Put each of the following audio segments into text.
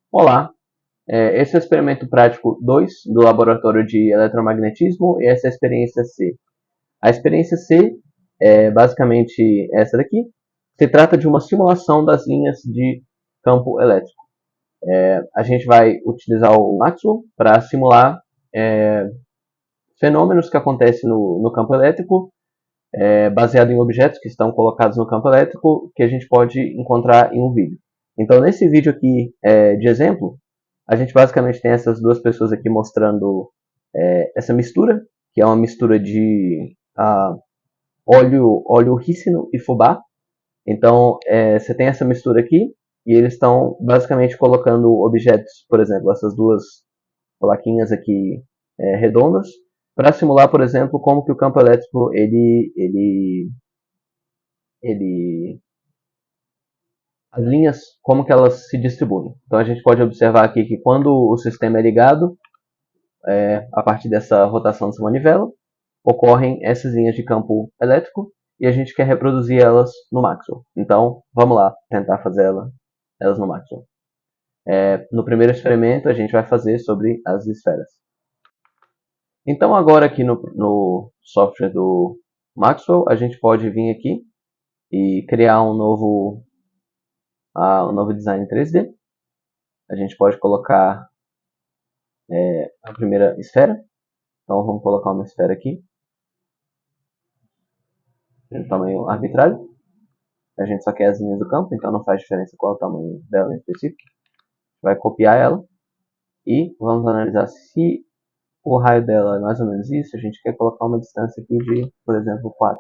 Olá, esse é o experimento prático 2 do Laboratório de Eletromagnetismo e essa é a experiência C. A experiência C é basicamente essa daqui. Se trata de uma simulação das linhas de campo elétrico. A gente vai utilizar o Maxwell para simular fenômenos que acontecem no campo elétrico, baseado em objetos que estão colocados no campo elétrico, que a gente pode encontrar em um vídeo. Então, nesse vídeo aqui de exemplo, a gente basicamente tem essas duas pessoas aqui mostrando essa mistura, que é uma mistura de óleo rícino e fubá. Então, você tem essa mistura aqui, e eles estão basicamente colocando objetos, por exemplo, essas duas plaquinhas aqui redondas, para simular, por exemplo, como que o campo elétrico ele as linhas, como que elas se distribuem. Então a gente pode observar aqui que quando o sistema é ligado, a partir dessa rotação dessa manivela, ocorrem essas linhas de campo elétrico e a gente quer reproduzir elas no Maxwell. Então vamos lá tentar fazer elas no Maxwell. No primeiro experimento a gente vai fazer sobre as esferas. Então agora aqui no software do Maxwell a gente pode vir aqui e criar um novo design 3D. A gente pode colocar a primeira esfera. Então vamos colocar uma esfera aqui, de um tamanho arbitrário. A gente só quer as linhas do campo, então não faz diferença qual é o tamanho dela em específico. Vai copiar ela e vamos analisar se o raio dela é mais ou menos isso. A gente quer colocar uma distância aqui de, por exemplo, 4.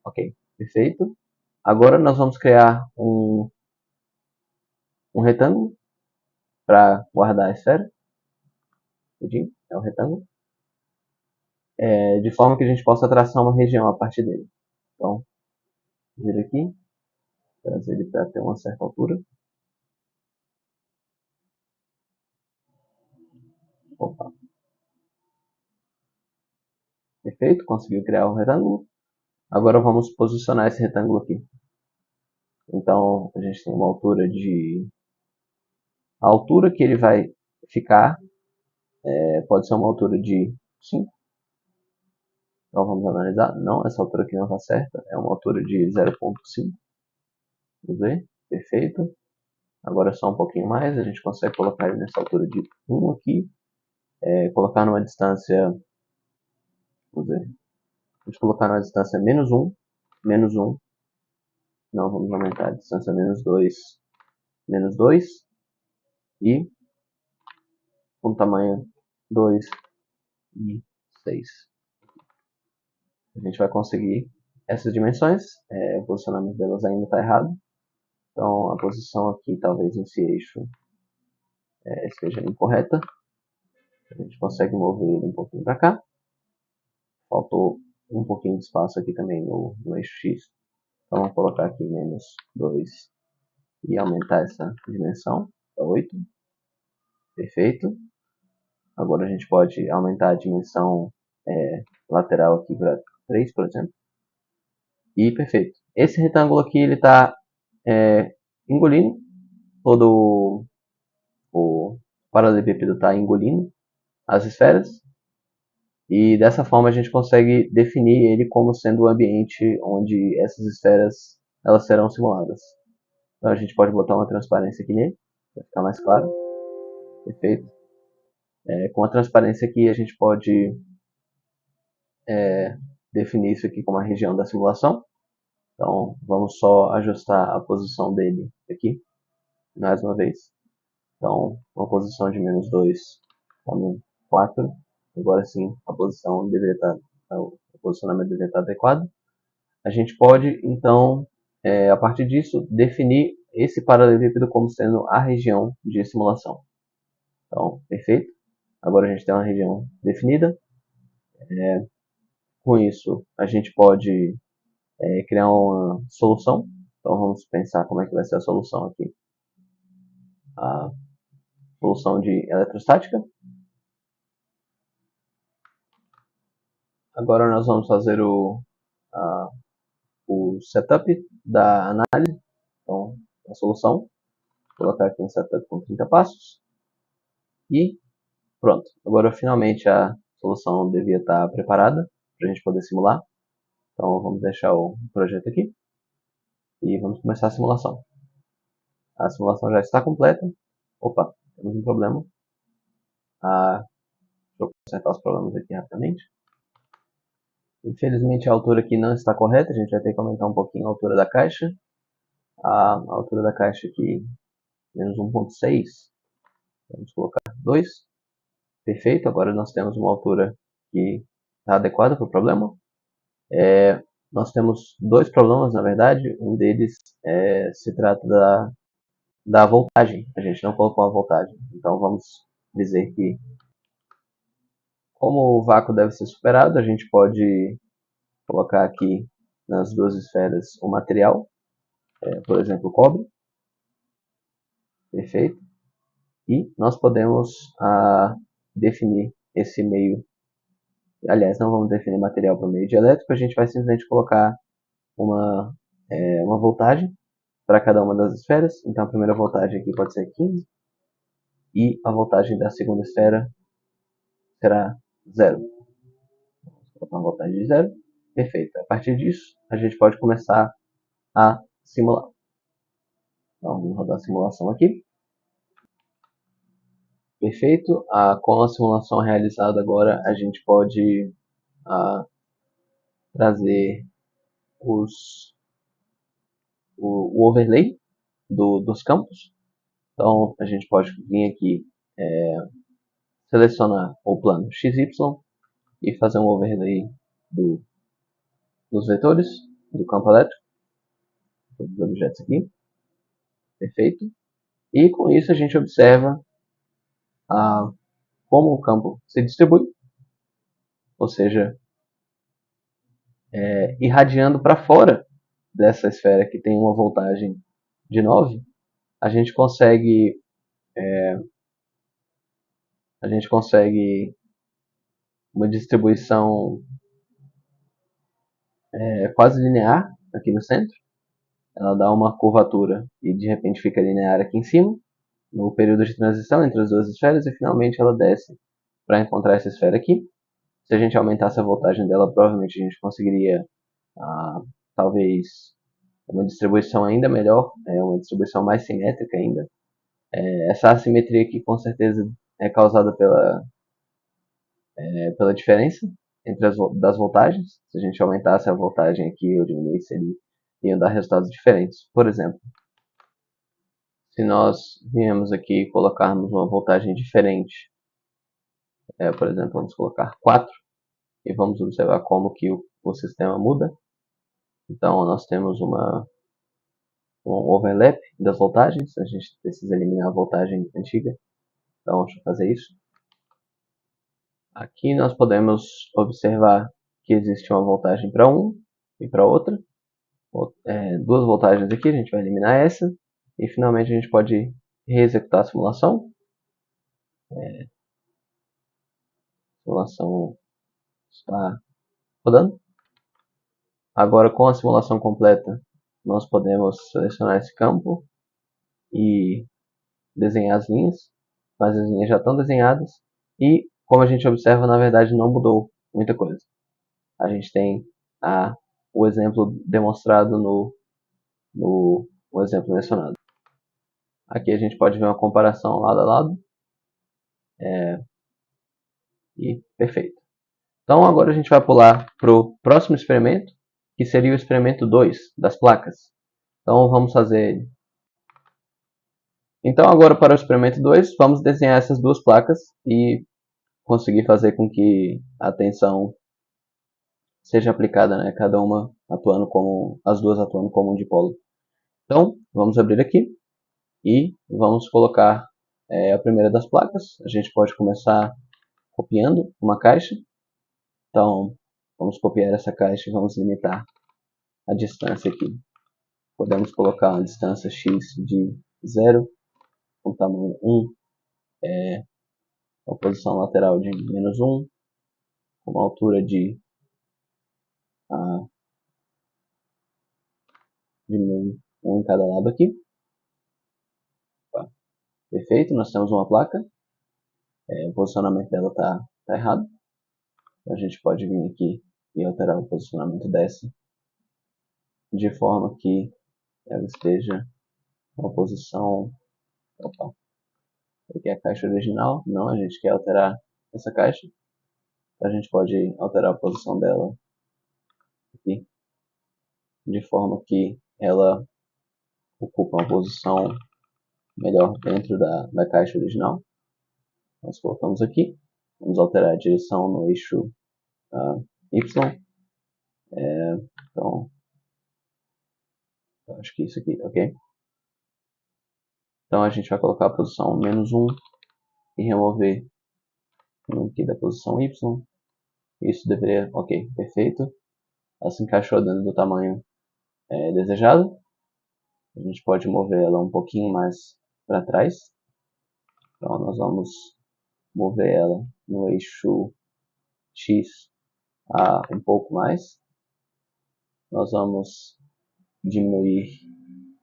Ok, perfeito. Agora nós vamos criar um retângulo para guardar a esfera. É um retângulo. De forma que a gente possa traçar uma região a partir dele. Então, vir aqui, trazer ele para ter uma certa altura. Opa. Perfeito, conseguiu criar um retângulo. Agora vamos posicionar esse retângulo aqui. Então, a gente tem uma altura de... A altura que ele vai ficar pode ser uma altura de 5. Então vamos analisar. Não, essa altura aqui não está certa. É uma altura de 0,5. Vamos ver. Perfeito. Agora só um pouquinho mais. A gente consegue colocar ele nessa altura de 1 aqui. Colocar numa distância... Vamos ver. A gente colocar numa distância menos 1. Menos 1. Não, vamos aumentar a distância menos 2. Menos 2. E com tamanho 2 e 6. A gente vai conseguir essas dimensões. O posicionamento delas ainda está errado. Então a posição aqui talvez nesse eixo esteja incorreta. A gente consegue mover ele um pouquinho para cá. Faltou um pouquinho de espaço aqui também no eixo X. Então vamos colocar aqui menos 2 e aumentar essa dimensão para 8. Perfeito. Agora a gente pode aumentar a dimensão lateral aqui para 3, por exemplo. E perfeito. Esse retângulo aqui ele está engolindo, todo o paralelepípedo está engolindo as esferas. E dessa forma a gente consegue definir ele como sendo o ambiente onde essas esferas elas serão simuladas. Então a gente pode botar uma transparência aqui nele, para ficar mais claro. Perfeito. Com a transparência aqui a gente pode definir isso aqui como a região da simulação. Então vamos só ajustar a posição dele aqui, mais uma vez. Então uma posição de menos 2, tamanho 4. Agora sim a posição deveria estar, o posicionamento deveria estar adequado. A gente pode então, a partir disso, definir esse paralelepípedo como sendo a região de simulação. Então, perfeito. Agora a gente tem uma região definida. Com isso, a gente pode criar uma solução. Então vamos pensar como é que vai ser a solução aqui. A solução de eletrostática. Agora nós vamos fazer o setup da análise. Então, a solução. colocar aqui um setup com 30 passos. E pronto. Agora finalmente a solução devia estar preparada para a gente poder simular. Então vamos deixar o projeto aqui e vamos começar a simulação. A simulação já está completa. Opa, temos um problema. Deixa eu consertar os problemas aqui rapidamente. Infelizmente a altura aqui não está correta, a gente vai ter que aumentar um pouquinho a altura da caixa. A altura da caixa aqui, menos 1.6. Vamos colocar 2. Perfeito, agora nós temos uma altura que está adequada para o problema. Nós temos dois problemas, na verdade. Um deles se trata da voltagem. A gente não colocou a voltagem. Então vamos dizer que, como o vácuo deve ser superado, a gente pode colocar aqui nas duas esferas o material, por exemplo, o cobre. Perfeito. E nós podemos definir esse meio. Aliás, não vamos definir material para o meio dielétrico, a gente vai simplesmente colocar uma voltagem para cada uma das esferas. Então a primeira voltagem aqui pode ser 15 e a voltagem da segunda esfera será 0. Vamos colocar uma voltagem de 0. Perfeito. A partir disso, a gente pode começar a simular. Então vamos rodar a simulação aqui. Perfeito. Com a simulação realizada agora, a gente pode trazer o overlay dos campos. Então a gente pode vir aqui, selecionar o plano XY e fazer um overlay dos vetores do campo elétrico, dos objetos aqui. Perfeito. E com isso a gente observa como o campo se distribui, ou seja, irradiando para fora dessa esfera que tem uma voltagem de 9, a gente consegue uma distribuição quase linear aqui no centro. Ela dá uma curvatura e de repente fica linear aqui em cima, no período de transição entre as duas esferas, e finalmente ela desce para encontrar essa esfera aqui. Se a gente aumentasse a voltagem dela, provavelmente a gente conseguiria talvez uma distribuição ainda melhor, uma distribuição mais simétrica ainda. Essa assimetria aqui com certeza é causada pela diferença entre das voltagens. Se a gente aumentasse a voltagem aqui ou diminuísse ali, iam dar resultados diferentes. Por exemplo, se nós viemos aqui e colocarmos uma voltagem diferente, por exemplo, vamos colocar 4, e vamos observar como que o sistema muda. Então nós temos um overlap das voltagens, a gente precisa eliminar a voltagem antiga, então deixa eu fazer isso. Aqui nós podemos observar que existe uma voltagem para um e para outra, duas voltagens aqui, a gente vai eliminar essa, e finalmente a gente pode reexecutar a simulação. A simulação está rodando. Agora, com a simulação completa, nós podemos selecionar esse campo e desenhar as linhas, mas as linhas já estão desenhadas e, como a gente observa, na verdade não mudou muita coisa. A gente tem o exemplo demonstrado no exemplo mencionado. Aqui a gente pode ver uma comparação lado a lado. E perfeito. Então agora a gente vai pular para o próximo experimento, que seria o experimento 2 das placas. Então vamos fazer ele. Então agora para o experimento 2, vamos desenhar essas duas placas e conseguir fazer com que a tensão seja aplicada, né? Cada uma atuando como, as duas atuando como um dipolo. Então vamos abrir aqui e vamos colocar a primeira das placas. A gente pode começar copiando uma caixa. Então vamos copiar essa caixa e vamos limitar a distância aqui. Podemos colocar uma distância x de 0, com tamanho 1, uma posição lateral de menos 1, com uma altura de 1 em cada lado aqui. Perfeito, nós temos uma placa. O posicionamento dela está errado. Então, a gente pode vir aqui e alterar o posicionamento dessa de forma que ela esteja na posição... Opa, aqui é a caixa original. Não, a gente quer alterar essa caixa. Então, a gente pode alterar a posição dela aqui de forma que ela ocupa uma posição melhor dentro da caixa original. Nós colocamos aqui. Vamos alterar a direção no eixo Y. Então, eu acho que isso aqui, ok? Então a gente vai colocar a posição -1 e remover aqui da posição Y. Isso deveria, ok, perfeito. Ela se encaixou dentro do tamanho desejado. A gente pode mover ela um pouquinho mais para trás. Então nós vamos mover ela no eixo X um pouco mais. Nós vamos diminuir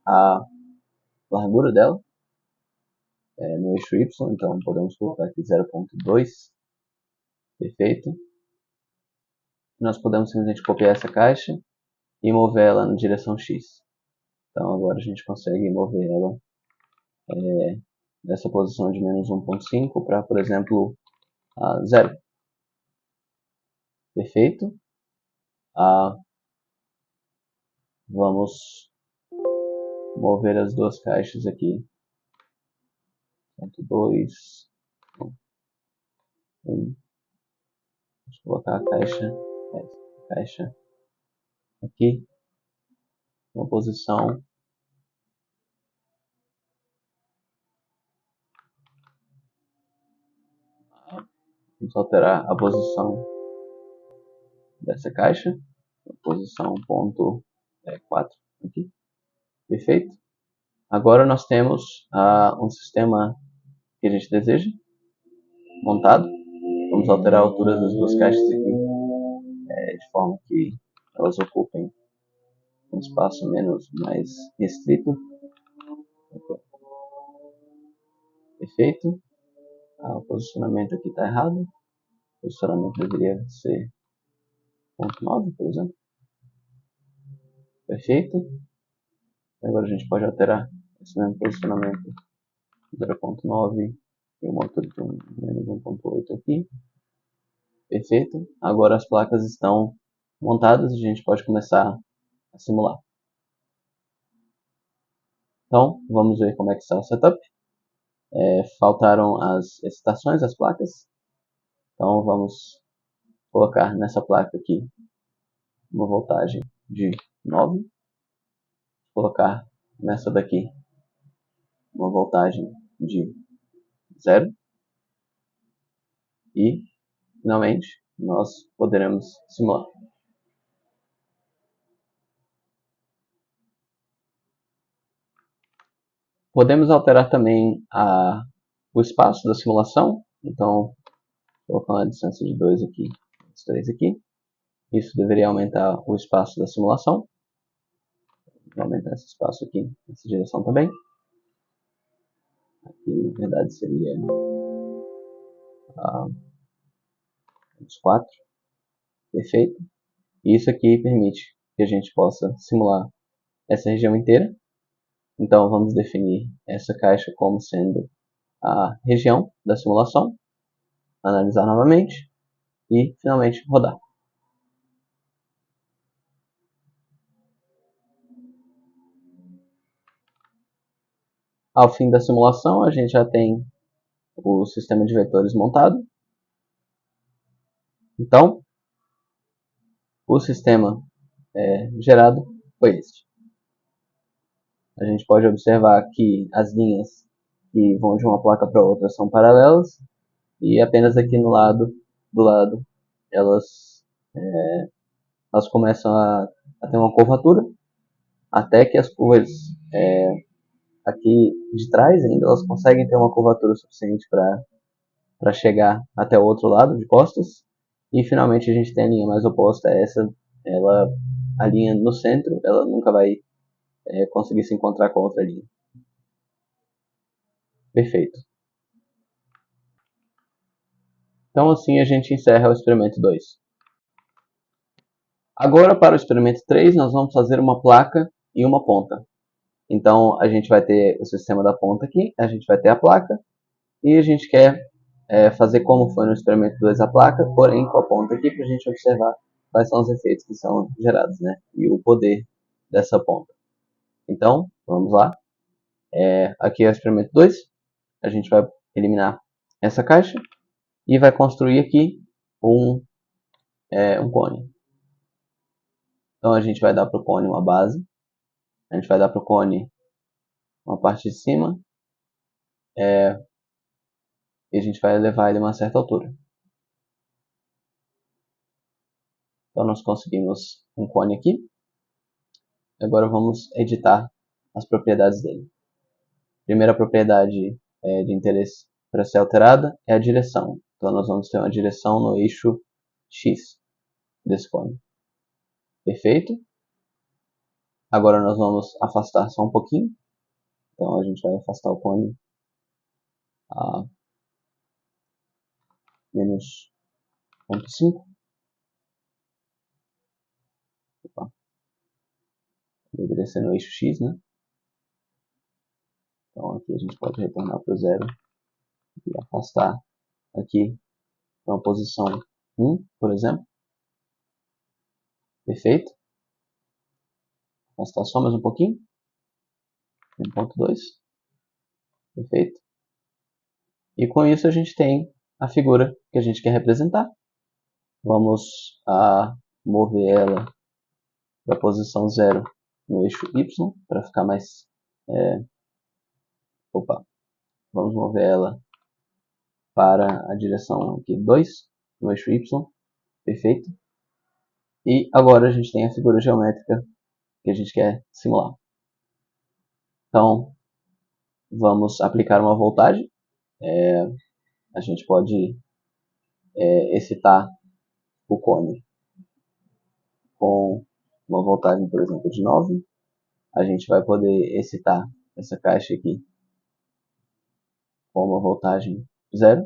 a largura dela no eixo Y, então podemos colocar aqui 0.2, perfeito. Nós podemos simplesmente copiar essa caixa e mover ela na direção X. Então agora a gente consegue mover ela nessa posição de -1.5 para, por exemplo, 0. Perfeito. Vamos mover as duas caixas aqui. 2, 1. Vamos colocar a caixa aqui, uma posição vamos alterar a posição dessa caixa, posição ponto 4 aqui, perfeito. Agora nós temos um sistema que a gente deseja montado. Vamos alterar a altura das duas caixas aqui de forma que elas ocupem um espaço mais restrito. Perfeito. O posicionamento aqui está errado. O posicionamento deveria ser 0.9, por exemplo. Perfeito. Agora a gente pode alterar esse mesmo posicionamento 0.9 e uma altura de -1.8 aqui. Perfeito. Agora as placas estão montadas e a gente pode começar a simular. Então, vamos ver como é que está o setup. Faltaram as excitações das placas. Então, vamos colocar nessa placa aqui uma voltagem de 9. Colocar nessa daqui uma voltagem de 0. E, finalmente, nós poderemos simular. Podemos alterar também o espaço da simulação. Então, colocando a distância de 2 aqui, 3 aqui. Isso deveria aumentar o espaço da simulação. Vou aumentar esse espaço aqui, nessa direção também. Aqui, na verdade, seria uns 4. Perfeito. E isso aqui permite que a gente possa simular essa região inteira. Então, vamos definir essa caixa como sendo a região da simulação. Analisar novamente e, finalmente, rodar. Ao fim da simulação, a gente já tem o sistema de vetores montado. Então, o sistema gerado foi este. A gente pode observar que as linhas que vão de uma placa para outra são paralelas e apenas aqui do lado elas começam a ter uma curvatura, até que as curvas aqui de trás ainda elas conseguem ter uma curvatura suficiente para chegar até o outro lado de costas. E finalmente a gente tem a linha mais oposta a essa, a linha no centro, ela nunca vai conseguir se encontrar com a outra linha. Perfeito. Então assim a gente encerra o experimento 2. Agora para o experimento 3 nós vamos fazer uma placa e uma ponta. Então a gente vai ter o sistema da ponta aqui, a gente vai ter a placa, e a gente quer fazer como foi no experimento 2 a placa, porém com a ponta aqui para a gente observar quais são os efeitos que são gerados, né? E o poder dessa ponta. Então, vamos lá. Aqui é o experimento 2, a gente vai eliminar essa caixa e vai construir aqui um cone. Então a gente vai dar para o cone uma base, a gente vai dar para o cone uma parte de cima, e a gente vai levar ele a uma certa altura. Então nós conseguimos um cone aqui. Agora vamos editar as propriedades dele. Primeira propriedade de interesse para ser alterada é a direção. Então nós vamos ter uma direção no eixo X desse cone. Perfeito? Agora nós vamos afastar só um pouquinho. Então a gente vai afastar o cone a menos 0,5. Deveria ser no eixo X, né? Então aqui a gente pode retornar para o zero e afastar aqui para uma posição 1, por exemplo. Perfeito? Afastar só mais um pouquinho. 1.2. Perfeito? E com isso a gente tem a figura que a gente quer representar. Vamos mover ela para a posição 0 no eixo Y, para ficar mais... Vamos mover ela para a direção aqui 2, no eixo Y. Perfeito? E agora a gente tem a figura geométrica que a gente quer simular. Então, vamos aplicar uma voltagem. A gente pode excitar o cone com uma voltagem, por exemplo, de 9. A gente vai poder excitar essa caixa aqui com uma voltagem 0.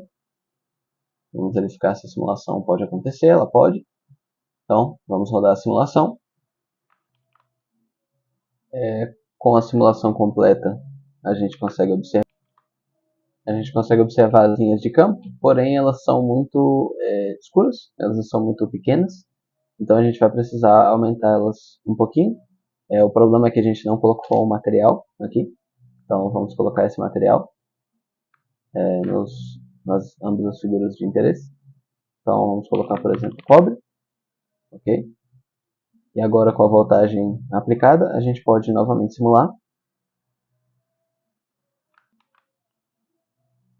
Vamos verificar se a simulação pode acontecer. Ela pode. Então, vamos rodar a simulação. Com a simulação completa, a gente consegue observar as linhas de campo, porém elas são muito escuras, elas são muito pequenas, então a gente vai precisar aumentar elas um pouquinho. O problema é que a gente não colocou o material aqui, então vamos colocar esse material nas ambas as figuras de interesse. Então vamos colocar, por exemplo, cobre, ok? E agora com a voltagem aplicada, a gente pode novamente simular.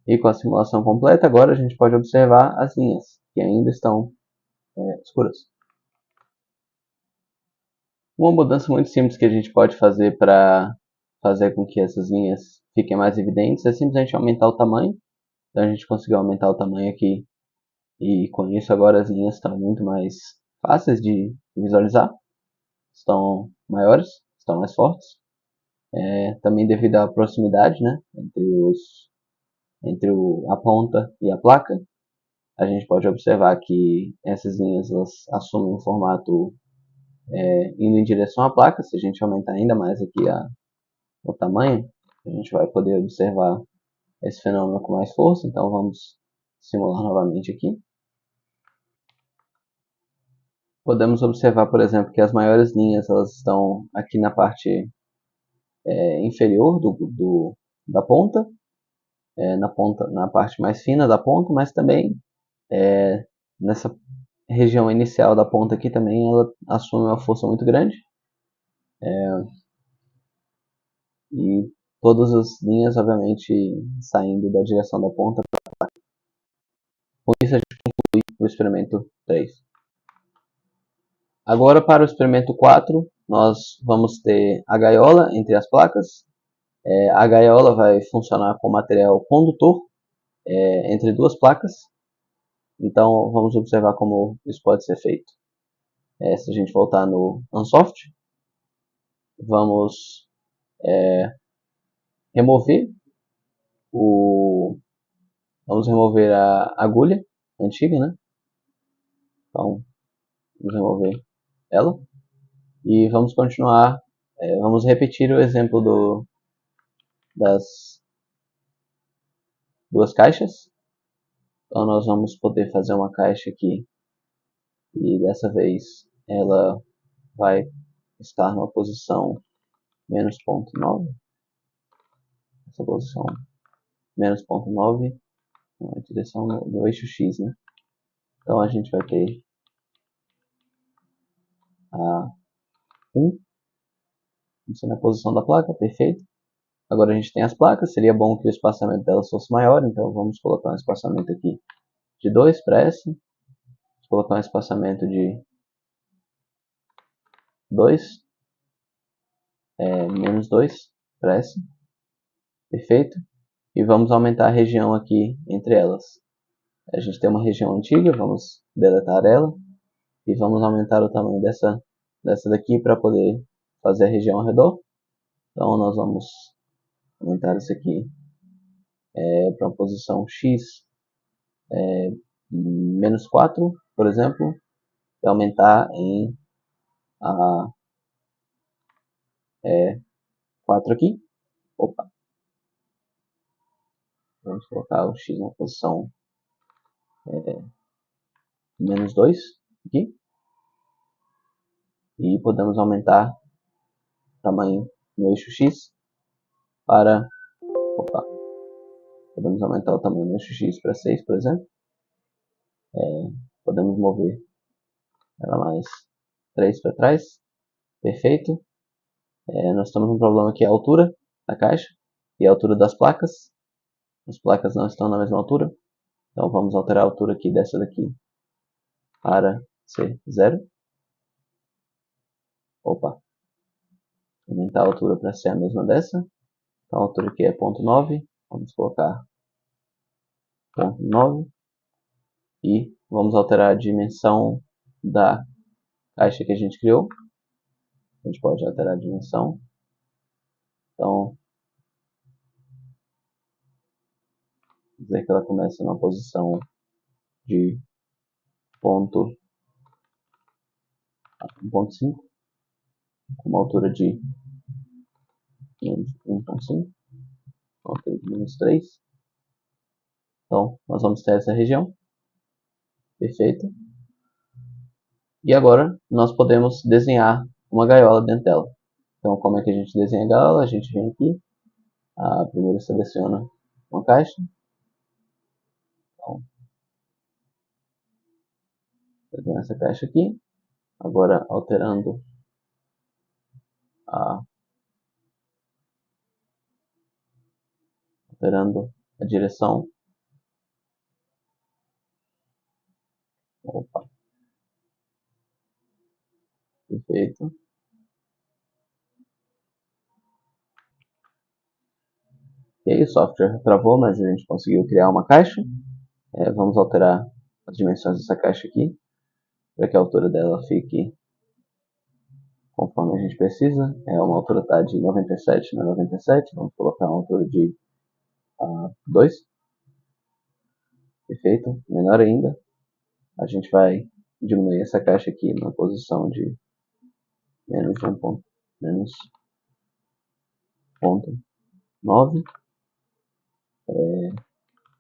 E com a simulação completa, agora a gente pode observar as linhas, que ainda estão escuras. Uma mudança muito simples que a gente pode fazer para fazer com que essas linhas fiquem mais evidentes é simplesmente aumentar o tamanho. Então a gente conseguiu aumentar o tamanho aqui, e com isso agora as linhas estão muito mais fáceis de visualizar, estão maiores, estão mais fortes. Também devido à proximidade, né, entre a ponta e a placa, a gente pode observar que essas linhas elas assumem um formato indo em direção à placa. Se a gente aumentar ainda mais aqui o tamanho, a gente vai poder observar esse fenômeno com mais força. Então vamos simular novamente aqui. Podemos observar, por exemplo, que as maiores linhas elas estão aqui na parte inferior da ponta, na parte mais fina da ponta, mas também nessa região inicial da ponta aqui também ela assume uma força muito grande. E todas as linhas, obviamente, saindo da direção da ponta. Com isso a gente conclui o experimento 3. Agora para o experimento 4, nós vamos ter a gaiola entre as placas. A gaiola vai funcionar com material condutor entre duas placas. Então vamos observar como isso pode ser feito. Se a gente voltar no Unsoft, vamos remover Vamos remover a agulha antiga, né? Então, vamos remover ela. E vamos continuar, vamos repetir o exemplo das duas caixas. Então nós vamos poder fazer uma caixa aqui e dessa vez ela vai estar numa posição menos ponto 9. Essa posição menos ponto 9 na direção do eixo X, né? Então a gente vai ter a 1, isso na posição da placa, perfeito. Agora a gente tem as placas, seria bom que o espaçamento delas fosse maior, então vamos colocar um espaçamento aqui de 2 para essa. Vamos colocar um espaçamento de 2, menos 2 para essa. Perfeito. E vamos aumentar a região aqui entre elas. A gente tem uma região antiga, vamos deletar ela. E vamos aumentar o tamanho dessa daqui para poder fazer a região ao redor. Então nós vamos aumentar isso aqui para uma posição x menos 4, por exemplo. E aumentar em 4 aqui. Opa. Vamos colocar o x na posição menos 2 aqui. E podemos aumentar o tamanho no eixo x para... Opa. Podemos aumentar o tamanho no eixo x para 6, por exemplo. Podemos mover ela mais 3 para trás. Perfeito. Nós temos um problema aqui, a altura da caixa e a altura das placas. As placas não estão na mesma altura. Então vamos alterar a altura aqui dessa daqui para ser 0. Opa. Aumentar a altura para ser a mesma dessa. Então a altura aqui é 0.9. Vamos colocar 0.9. E vamos alterar a dimensão da caixa que a gente criou. A gente pode alterar a dimensão. Então, dizer que ela começa numa posição de 1.5, com uma altura de menos 1.5, altura de menos 3. Então, nós vamos ter essa região. Perfeito. E agora, nós podemos desenhar uma gaiola dentro dela. Então, como é que a gente desenha a gaiola? A gente vem aqui, primeiro seleciona uma caixa. Então, eu tenho essa caixa aqui. Agora, alterando a direção. Opa. Perfeito. E aí o software travou, mas a gente conseguiu criar uma caixa. Vamos alterar as dimensões dessa caixa aqui, para que a altura dela fique conforme a gente precisa. Uma altura está de 97 na 97, vamos colocar uma altura de 2. Perfeito. Menor ainda, a gente vai diminuir essa caixa aqui na posição de menos 1.9,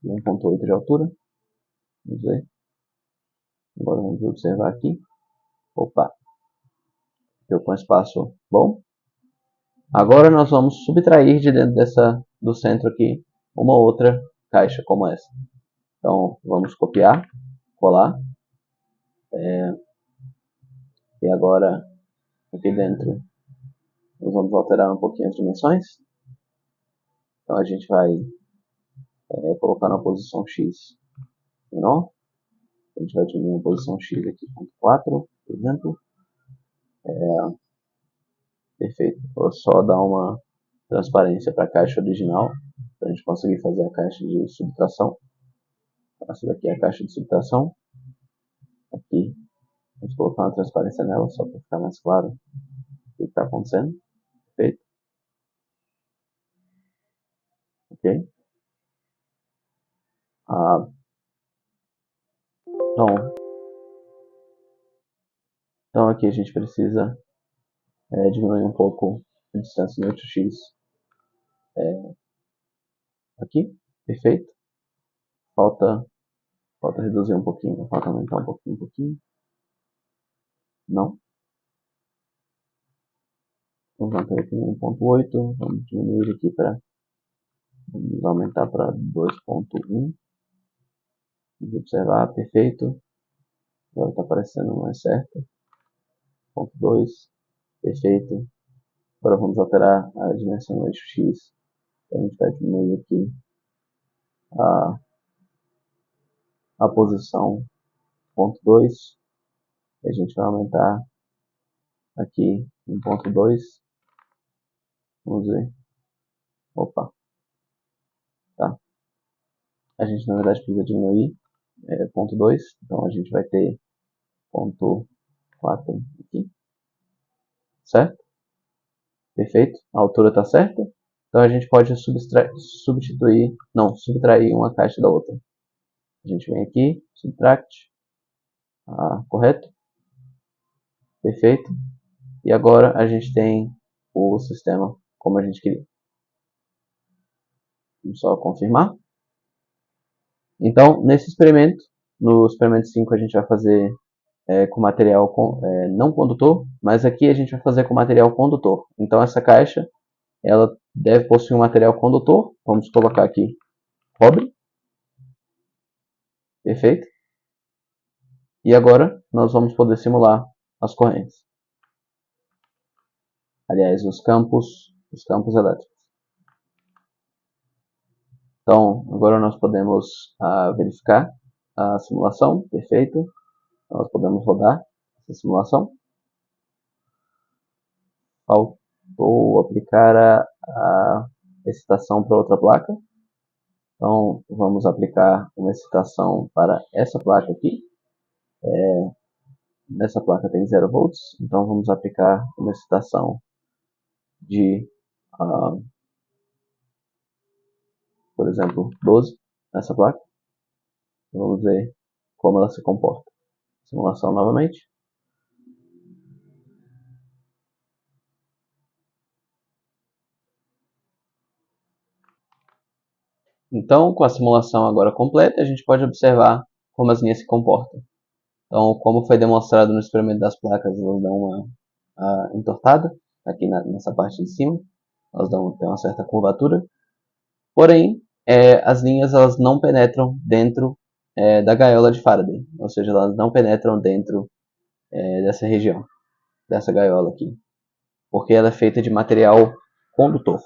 1.8 de altura. Vamos ver. Agora vamos observar aqui. Opa, deu com espaço bom. Agora nós vamos subtrair de dentro do centro aqui uma outra caixa como essa. Então vamos copiar, colar. E agora aqui dentro nós vamos alterar um pouquinho as dimensões. Então a gente vai colocar na posição X menor. A gente vai diminuir a posição X aqui, 4, por exemplo. Perfeito. Vou só dar uma transparência para a caixa original, para a gente conseguir fazer a caixa de subtração. Essa daqui é a caixa de subtração. Aqui, vamos colocar uma transparência nela, só para ficar mais claro o que está acontecendo. Perfeito. Ok. Então aqui a gente precisa diminuir um pouco a distância do eixo X aqui, perfeito. Falta reduzir um pouquinho, falta aumentar um pouquinho. Não. Vamos manter aqui em 1.8, vamos diminuir aqui vamos aumentar para 2.1. Vamos observar, perfeito. Agora está aparecendo mais certo. 0.2, perfeito. Agora vamos alterar a dimensão do eixo X. Então a gente vai diminuir aqui a posição 0.2. A gente vai aumentar aqui em 0.2. Vamos ver. Opa. Tá. A gente na verdade precisa diminuir 0.2. Então a gente vai ter 0.4 aqui. Certo? Perfeito. A altura está certa. Então a gente pode subtrair uma caixa da outra. A gente vem aqui, subtract. Correto? Perfeito. E agora a gente tem o sistema como a gente queria. Vamos só confirmar. Então, nesse experimento, no experimento 5 a gente vai fazer com material não condutor, mas aqui a gente vai fazer com material condutor. Então essa caixa, ela deve possuir um material condutor. Vamos colocar aqui cobre. Perfeito. E agora nós vamos poder simular as correntes. Aliás, os campos elétricos. Então, agora nós podemos verificar a simulação. Perfeito. Nós podemos rodar essa simulação. Faltou aplicar a excitação para outra placa. Então, vamos aplicar uma excitação para essa placa aqui. Nessa placa tem 0 volts, então vamos aplicar uma excitação de, por exemplo, 12 nessa placa. Vamos ver como ela se comporta. Simulação novamente. Então, com a simulação agora completa, a gente pode observar como as linhas se comportam. Então, como foi demonstrado no experimento das placas, elas dão uma entortada aqui nessa parte de cima. Elas têm uma certa curvatura. Porém, as linhas elas não penetram dentro da gaiola de Faraday. Ou seja, elas não penetram dentro dessa região, dessa gaiola aqui. Porque ela é feita de material condutor.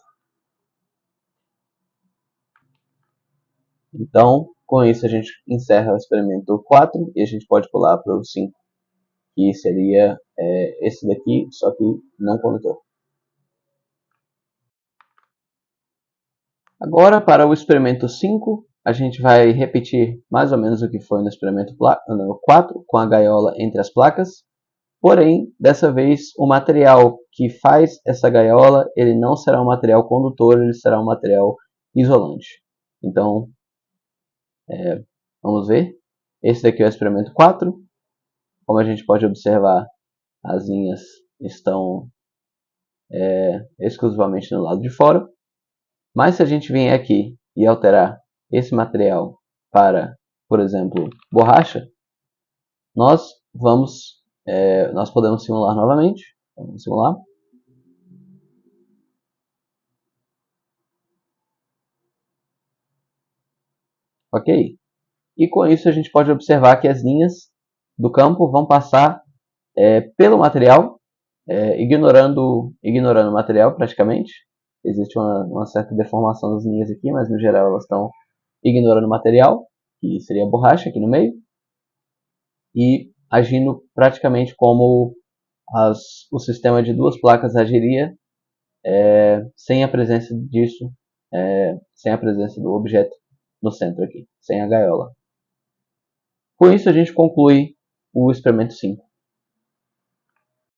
Então, com isso a gente encerra o experimento 4 e a gente pode pular para o 5, que seria esse daqui, só que não condutor. Agora, para o experimento 5, a gente vai repetir mais ou menos o que foi no experimento 4, com a gaiola entre as placas. Porém, dessa vez, o material que faz essa gaiola, ele não será um material condutor, ele será um material isolante. Então, vamos ver. Esse daqui é o experimento 4. Como a gente pode observar, as linhas estão exclusivamente no lado de fora. Mas se a gente vier aqui e alterar esse material para, por exemplo, borracha, nós podemos simular novamente. Vamos simular. Ok. E com isso a gente pode observar que as linhas do campo vão passar pelo material, ignorando o material praticamente. Existe uma certa deformação das linhas aqui, mas no geral elas estão ignorando o material, que seria a borracha aqui no meio, e agindo praticamente como o sistema de duas placas agiria sem a presença disso, sem a presença do objeto no centro aqui, sem a gaiola. Com isso a gente conclui o experimento 5.